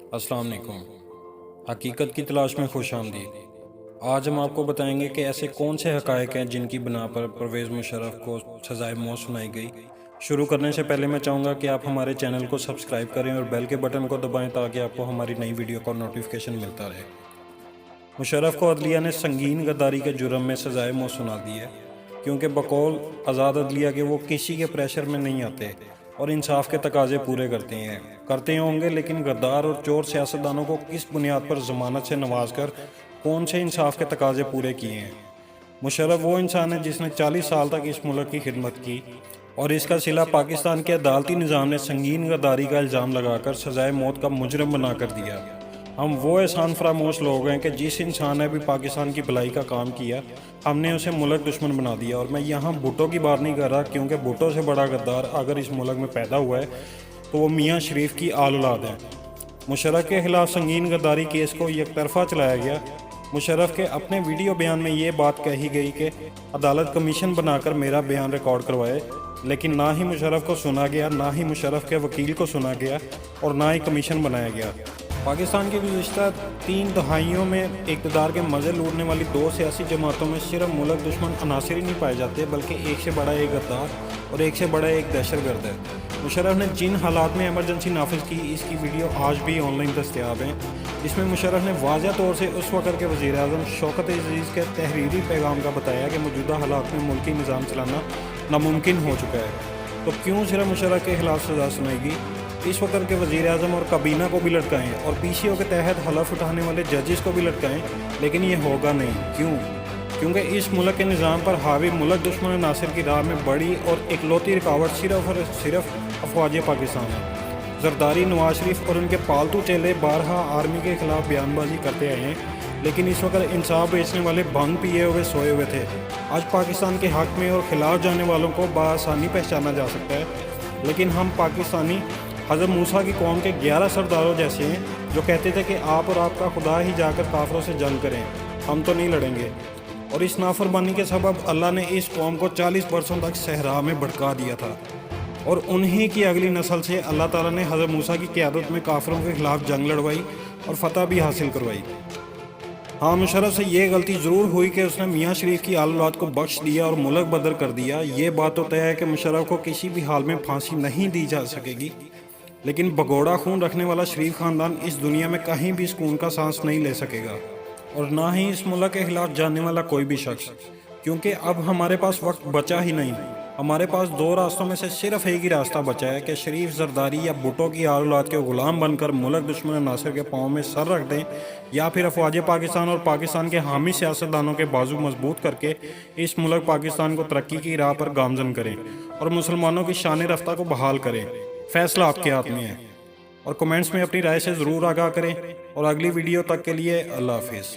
अस्सलाम वालेकुम। हकीकत की तलाश में खुश आमदीद। आज हम आपको बताएंगे कि ऐसे कौन से हक़ाइक़ हैं जिनकी बिना पर परवेज़ मुशर्रफ को सज़ाए मौत सुनाई गई। शुरू करने से पहले मैं चाहूँगा कि आप हमारे चैनल को सब्सक्राइब करें और बेल के बटन को दबाएं ताकि आपको हमारी नई वीडियो का नोटिफिकेशन मिलता रहे। मुशर्रफ को अदलिया ने संगीन गद्दारी के जुर्म में सज़ाए मौत सुना दी है, क्योंकि बकौल आज़ाद अदलिया के वो किसी के प्रेशर में नहीं आते और इंसाफ के तकाजे पूरे करते होंगे, लेकिन गद्दार और चोर सियासतदानों को किस बुनियाद पर ज़मानत से नवाज कर कौन से इंसाफ के तकाजे पूरे किए हैं। मुशर्रफ वो इंसान है जिसने 40 साल तक इस मुल्क की खिदमत की और इसका सिला पाकिस्तान के अदालती निज़ाम ने संगीन गद्दारी का इल्ज़ाम लगाकर सज़ाए मौत का मुजरम बना कर दिया। हम वो एहसान फरामोश लोग हैं कि जिस इंसान ने भी पाकिस्तान की भलाई का काम किया, हमने उसे मुल्क दुश्मन बना दिया। और मैं यहाँ भुट्टो की बात नहीं कर रहा, क्योंकि भुट्टो से बड़ा गद्दार अगर इस मुल्क में पैदा हुआ है तो वो मियाँ शरीफ की आल औलाद है। मुशर्रफ के खिलाफ संगीन गद्दारी केस को एक तरफा चलाया गया। मुशर्रफ के अपने वीडियो बयान में ये बात कही गई कि अदालत कमीशन बनाकर मेरा बयान रिकॉर्ड करवाए, लेकिन ना ही मुशर्रफ को सुना गया, ना ही मुशर्रफ के वकील को सुना गया और ना ही कमीशन बनाया गया। पाकिस्तान की गुज़िश्ता 3 दहाइयों में इक़्तिदार के मज़े लूटने वाली 2 सियासी जमातों में सिर्फ मुल्क दुश्मन अनासिर ही नहीं पाए जाते, बल्कि एक से बड़ा एक गद्दार और एक से बड़ा एक दहशतगर्द है। मुशर्रफ ने जिन हालात में एमरजेंसी नाफिज की, इसकी वीडियो आज भी ऑनलाइन दस्तयाब हैं। इसमें मुशर्रफ ने वाज़ह तौर से उस वक़्त के वज़ीर-ए-आज़म शौकत अज़ीज़ के तहरीरी पैगाम का बताया कि मौजूदा हालात में मुल्की निज़ाम चलाना नामुमकिन हो चुका है। तो क्यों सिर्फ मुशर्रफ के खिलाफ सज़ा सुनाएगी? इस वक्त के वज़ीर-ए-आज़म और काबीना को भी लटकाएं और पीसीओ के तहत हलफ उठाने वाले जजेस को भी लटकाएं, लेकिन ये होगा नहीं। क्यों? क्योंकि इस मुल्क के निज़ाम पर हावी मुल्क दुश्मन नासिर की राह में बड़ी और इकलौती रुकावट सिर्फ और सिर्फ अफवाज पाकिस्तान है। जरदारी, नवाज शरीफ और उनके पालतू चेले बारहा आर्मी के खिलाफ बयानबाजी करते आए हैं, लेकिन इस वक्त इंसाफ बेचने वाले भंग पिए हुए सोए हुए थे। आज पाकिस्तान के हक़ में और ख़िलाफ़ जाने वालों को बआसानी पहचाना जा सकता है, लेकिन हम पाकिस्तानी हज़रत मूसा की कौम के 11 सरदारों जैसे हैं जो कहते थे कि आप और आपका खुदा ही जाकर काफिरों से जंग करें, हम तो नहीं लड़ेंगे। और इस नाफरमानी के सबब अल्लाह ने इस कौम को 40 बरसों तक सहरा में भटका दिया था और उन्हीं की अगली नस्ल से अल्लाह ताला ने हज़रत मूसा की क़यादत में काफिरों के ख़िलाफ़ जंग लड़वाई और फ़तह भी हासिल करवाई। हाँ, मुशर्रफ से ये गलती ज़रूर हुई कि उसने मियाँ शरीफ की आल औलाद को बख्श दिया और मुल्क बदर कर दिया। ये बात तो तय है कि मुशर्रफ को किसी भी हाल में फांसी नहीं दी जा सकेगी, लेकिन भगोड़ा खून रखने वाला शरीफ ख़ानदान इस दुनिया में कहीं भी सुकून का सांस नहीं ले सकेगा, और ना ही इस मुल्क के खिलाफ जानने वाला कोई भी शख्स, क्योंकि अब हमारे पास वक्त बचा ही नहीं। हमारे पास 2 रास्तों में से सिर्फ एक ही रास्ता बचा है कि शरीफ, जरदारी या भुट्टो की आल औलाद के गुलाम बनकर मुल्क दुश्मन नासिर के पाँव में सर रख दें, या फिर अफवाज पाकिस्तान और पाकिस्तान के हामी सियासतदानों के बाजू मजबूत करके इस मुल्क पाकिस्तान को तरक्की की राह पर गामजन करें और मुसलमानों की शान रफ्ता को बहाल करें। फैसला आपके हाथ में है। और कमेंट्स में अपनी राय से ज़रूर आगाह करें, और अगली वीडियो तक के लिए अल्लाह हाफिज़।